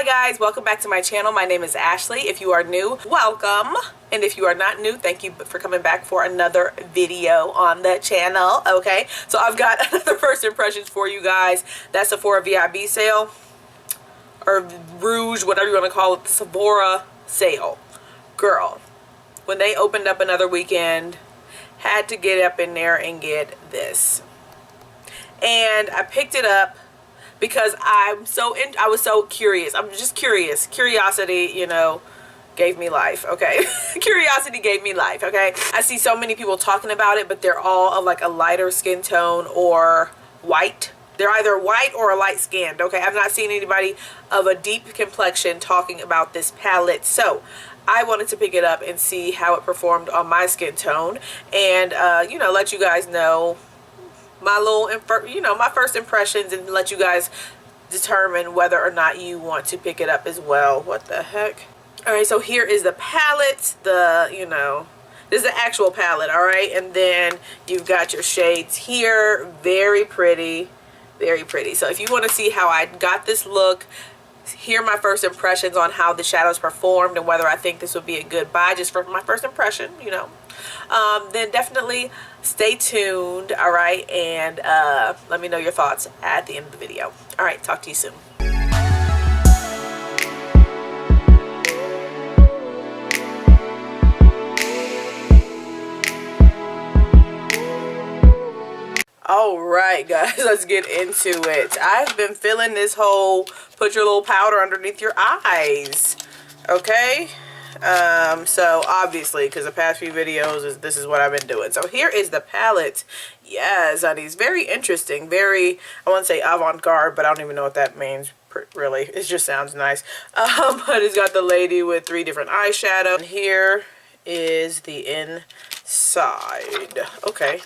guys, welcome back to my channel. My name is Ashley. If you are new, welcome. And if you are not new, thank you for coming back for another video on the channel. Okay, so I've got another first impressions for you guys. That's Sephora VIB sale, or Rouge, whatever you want to call it, the Sephora sale. Girl, when they opened up another weekend, had to get up in there and get this. And I picked it up because I was so curious. I'm just curious. Curiosity, you know, gave me life, okay? Curiosity gave me life, okay? I see so many people talking about it, but they're all of like a lighter skin tone or white. They're either white or light skinned, okay? I've not seen anybody of a deep complexion talking about this palette. So I wanted to pick it up and see how it performed on my skin tone and, you know, let you guys know my my first impressions and let you guys determine whether or not you want to pick it up as well. What the heck? Alright, so here is the palette. This is the actual palette, alright? And then you've got your shades here. Very pretty. Very pretty. So if you want to see how I got this look, hear my first impressions on how the shadows performed and whether I think this would be a good buy just for my first impression, you know, then definitely stay tuned, alright, and let me know your thoughts at the end of the video. Alright, talk to you soon. Alright guys, let's get into it. I've been feeling this whole put your little powder underneath your eyes, okay? So obviously, because the past few videos, this is what I've been doing. So here is the palette. Yes, honey, it's very interesting. Very, I wouldn't say avant-garde, but I don't even know what that means, really. It just sounds nice. But it's got the lady with 3 different eyeshadow. And here is the inside. Okay.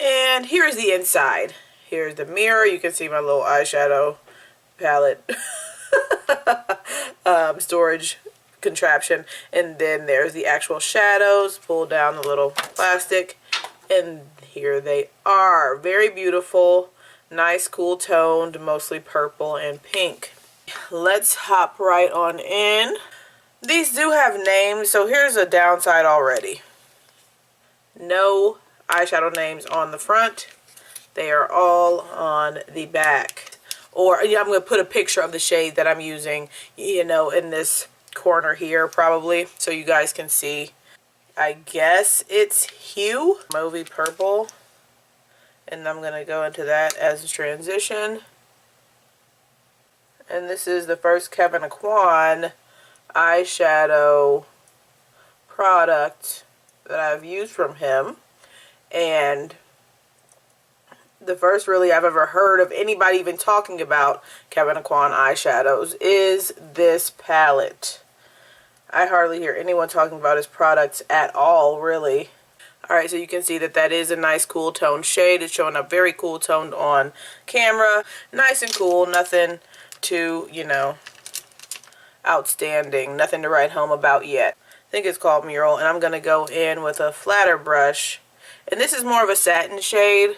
And here is the inside. Here's the mirror. You can see my little eyeshadow palette storage contraption, and then there's the actual shadows. Pull down the little plastic, and here they are. Very beautiful, nice, cool toned, mostly purple and pink. Let's hop right on in. These do have names, so here's a downside already. No eyeshadow names on the front. They are all on the back. Or yeah, I'm going to put a picture of the shade that I'm using, you know, in this corner here probably, so you guys can see. I guess it's Hue, Mauvey Purple, and I'm going to go into that as a transition. And this is the first Kevyn Aucoin eyeshadow product that I've used from him, and the first really I've ever heard of anybody even talking about Kevyn Aucoin eyeshadows is this palette. I hardly hear anyone talking about his products at all, really. Alright, so you can see that that is a nice cool toned shade. It's showing up very cool toned on camera. Nice and cool. Nothing too, you know, outstanding. Nothing to write home about yet. I think it's called Mural, and I'm going to go in with a flatter brush. And this is more of a satin shade.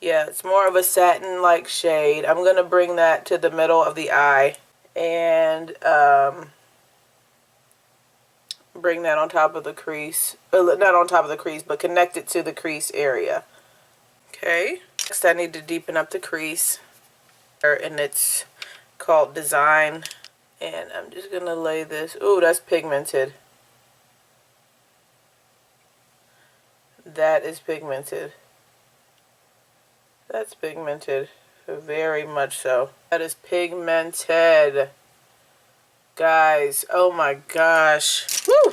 Yeah, it's more of a satin-like shade. I'm going to bring that to the middle of the eye and bring that on top of the crease. Not on top of the crease, but connect it to the crease area. Okay. Next, I need to deepen up the crease. And it's called Design. And I'm just going to lay this. Ooh, that's pigmented. That is pigmented. That's pigmented. Very much so. That is pigmented. Guys, oh my gosh. Woo!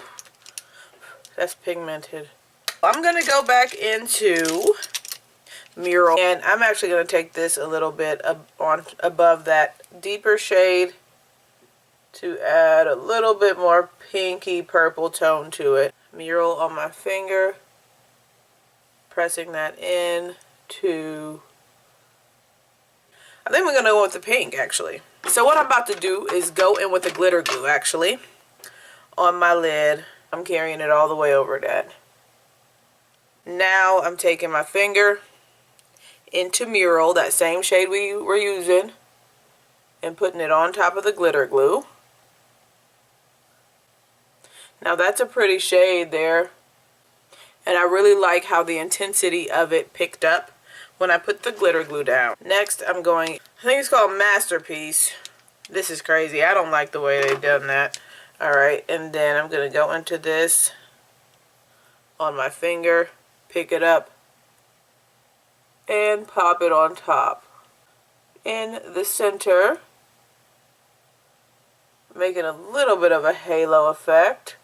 That's pigmented. I'm going to go back into Mural. And I'm actually going to take this a little bit above that deeper shade to add a little bit more pinky purple tone to it. Mural on my finger. Pressing that in to, I think we're going to go with the pink actually. So what I'm about to do is go in with the glitter glue actually on my lid. I'm carrying it all the way over that. Now I'm taking my finger into Mural, that same shade we were using, and putting it on top of the glitter glue. Now that's a pretty shade there. And I really like how the intensity of it picked up when I put the glitter glue down. Next, I'm going, I think it's called Masterpiece. This is crazy. I don't like the way they've done that. Alright, and then I'm going to go into this on my finger, pick it up, and pop it on top. In the center, making a little bit of a halo effect.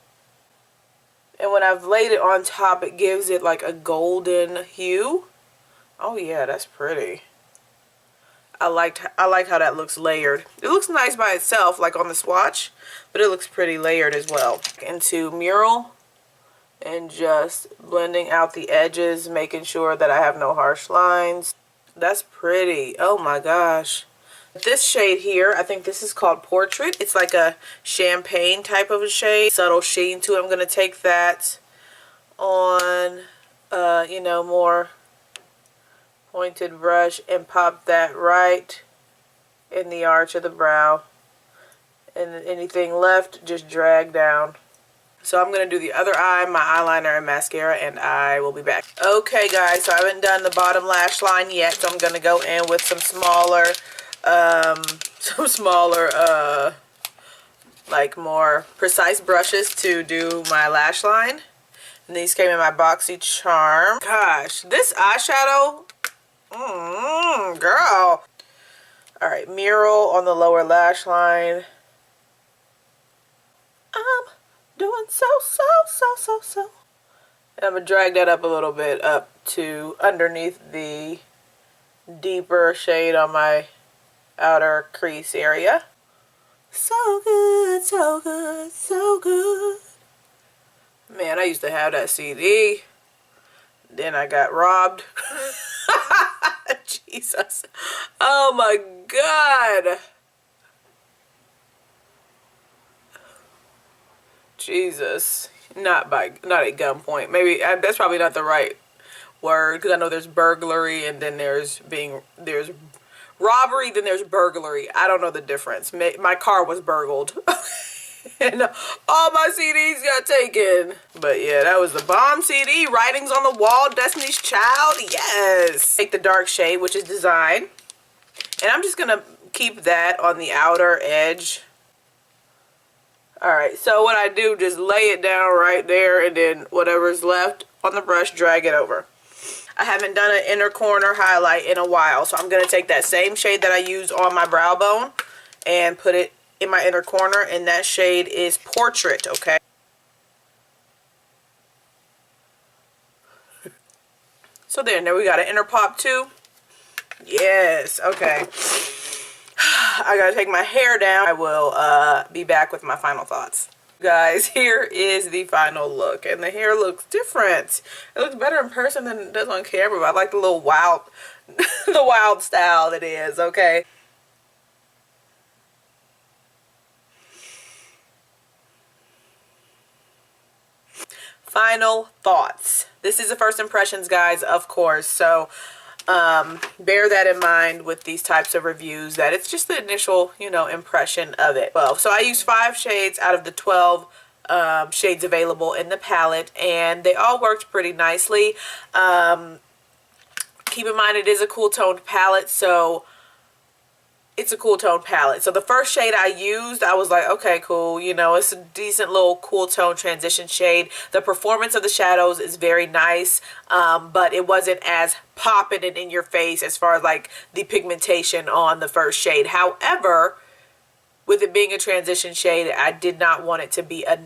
And when I've laid it on top, it gives it like a golden hue. Oh yeah, that's pretty. I like how that looks layered. It looks nice by itself, like on the swatch, but it looks pretty layered as well. Into Mural, and just blending out the edges, making sure that I have no harsh lines. That's pretty. Oh my gosh. This shade here, I think this is called Portrait. It's like a champagne type of a shade. Subtle sheen to it. I'm going to take that on, you know, more pointed brush and pop that right in the arch of the brow. And anything left, just drag down. So I'm going to do the other eye, my eyeliner and mascara, and I will be back. Okay guys, so I haven't done the bottom lash line yet, so I'm going to go in with some smaller, like more precise brushes to do my lash line. And these came in my Boxy Charm. Gosh, this eyeshadow, girl. Alright, Mural on the lower lash line. I'm doing so. And I'm going to drag that up a little bit, up to underneath the deeper shade on my outer crease area. So good, so good, so good. Man, I used to have that CD. Then I got robbed. Jesus. Oh my God. Jesus. Not at gunpoint. Maybe that's probably not the right word, because I know there's burglary and then there's robbery, then there's burglary. I don't know the difference. My car was burgled. And all my CDs got taken. But yeah, that was the bomb CD. Writings on the Wall, Destiny's Child. Yes. Take the dark shade, which is Design. And I'm just going to keep that on the outer edge. Alright, so what I do, just lay it down right there, and then whatever's left on the brush, drag it over. I haven't done an inner corner highlight in a while, so I'm going to take that same shade that I used on my brow bone and put it in my inner corner, and that shade is Portrait, okay? So there we got an inner pop too. Yes, okay. I gotta take my hair down. I will be back with my final thoughts. Guys, here is the final look, and the hair looks different. It looks better in person than it does on camera, but I like the little wild, the wild style that is, okay? Final thoughts. This is the first impressions, guys, of course, so bear that in mind with these types of reviews, that it's just the initial, you know, impression of it. Well, so I used 5 shades out of the 12 shades available in the palette, and they all worked pretty nicely. Keep in mind it is a cool toned palette, so it's a cool tone palette. So the first shade I used, I was like, okay, cool. You know, it's a decent little cool tone transition shade. The performance of the shadows is very nice, but it wasn't as popping and in your face as far as like the pigmentation on the first shade. However, with it being a transition shade, I did not want it to be a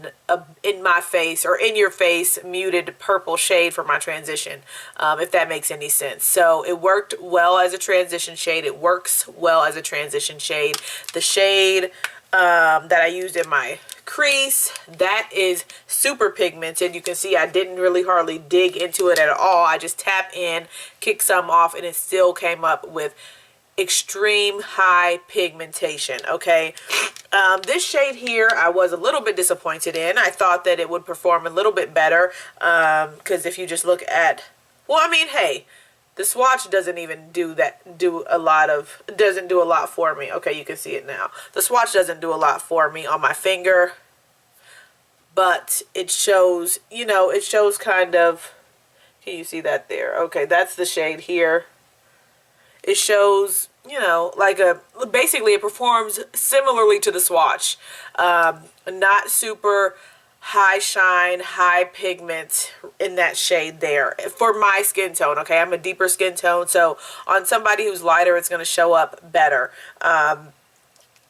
in my face or in your face muted purple shade for my transition, if that makes any sense. So it worked well as a transition shade. It works well as a transition shade. The shade that I used in my crease, that is super pigmented. You can see I didn't really hardly dig into it at all. I just tapped in, kicked some off, and it still came up with extreme high pigmentation. Okay, this shade here I was a little bit disappointed in. I thought that it would perform a little bit better, because if you just look at, well, I mean, hey, The swatch doesn't even doesn't do a lot for me. Okay, you can see it now. The swatch doesn't do a lot for me on my finger, but it shows, you know, it shows kind of, can you see that there? Okay, that's the shade here. It shows, you know, like basically it performs similarly to the swatch. Not super high shine, high pigment in that shade there for my skin tone. Okay, I'm a deeper skin tone, so on somebody who's lighter, it's going to show up better.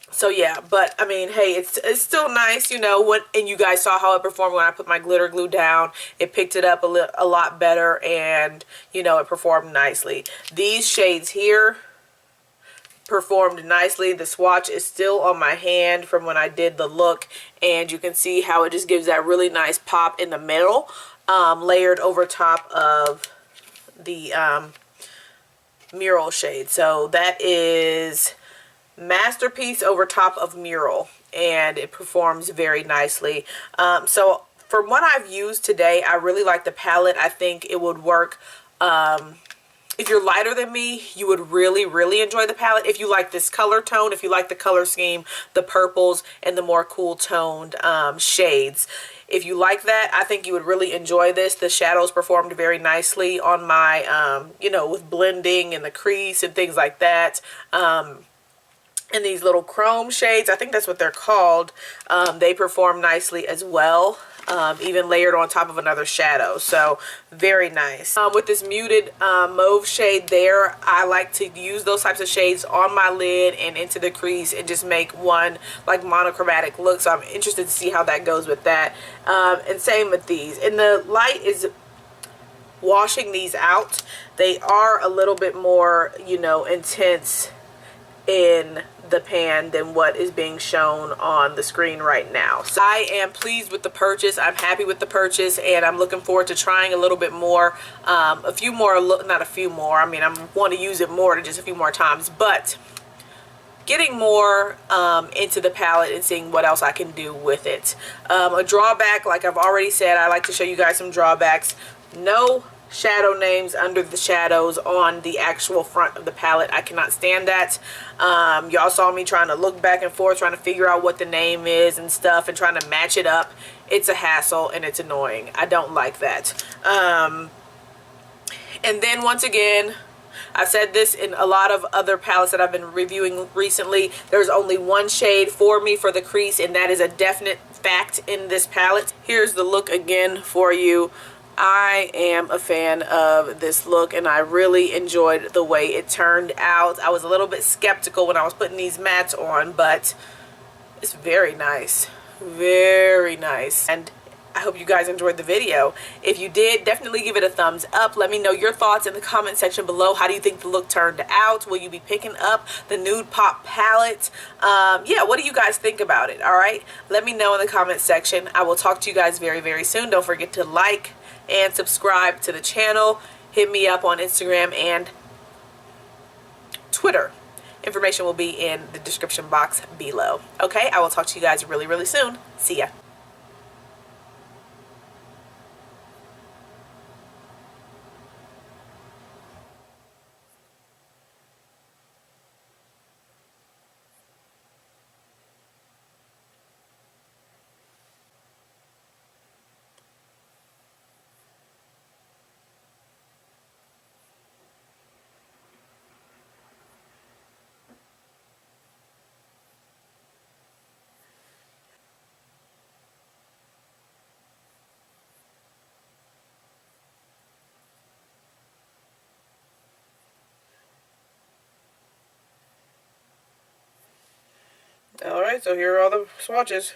So yeah, but I mean, hey, it's still nice, you know. And you guys saw how it performed when I put my glitter glue down. It picked it up a lot better, and you know, it performed nicely. These shades here performed nicely. The swatch is still on my hand from when I did the look, and you can see how it just gives that really nice pop in the middle, layered over top of the Mural shade. So that is Masterpiece over top of Mural, and it performs very nicely. So from what I've used today, I really like the palette. I think it would work. If you're lighter than me, you would really enjoy the palette. If you like this color tone, if you like the color scheme, the purples and the more cool toned shades, if you like that, I think you would really enjoy this. The shadows performed very nicely on my, you know, with blending and the crease and things like that. And these little chrome shades, I think that's what they're called, they perform nicely as well. Even layered on top of another shadow, so very nice. With this muted mauve shade there, I like to use those types of shades on my lid and into the crease and just make one like monochromatic look, so I'm interested to see how that goes with that. And same with these, and the light is washing these out. They are a little bit more, you know, intense in the pan than what is being shown on the screen right now. So I am pleased with the purchase. I'm happy with the purchase, and I'm looking forward to trying a little bit more, not a few more, I mean, I want to use it more than just a few more times, but getting more into the palette and seeing what else I can do with it. A drawback, like I've already said, I like to show you guys some drawbacks. No shadow names under the shadows on the actual front of the palette. I cannot stand that. Y'all saw me trying to look back and forth, trying to figure out what the name is and stuff, and trying to match it up. It's a hassle and it's annoying. I don't like that. And then once again, I've said this in a lot of other palettes that I've been reviewing recently, there's only one shade for me for the crease, and that is a definite fact in this palette. Here's the look again for you. I am a fan of this look, and I really enjoyed the way it turned out. I was a little bit skeptical when I was putting these mattes on, but it's very nice. Very nice. And I hope you guys enjoyed the video. If you did, definitely give it a thumbs up. Let me know your thoughts in the comment section below. How do you think the look turned out? Will you be picking up the NudePop palette? Yeah, what do you guys think about it? All right, let me know in the comment section. I will talk to you guys very soon. Don't forget to like and subscribe to the channel. Hit me up on Instagram and Twitter. Information will be in the description box below. Okay, I will talk to you guys really soon. See ya. Alright, so here are all the swatches.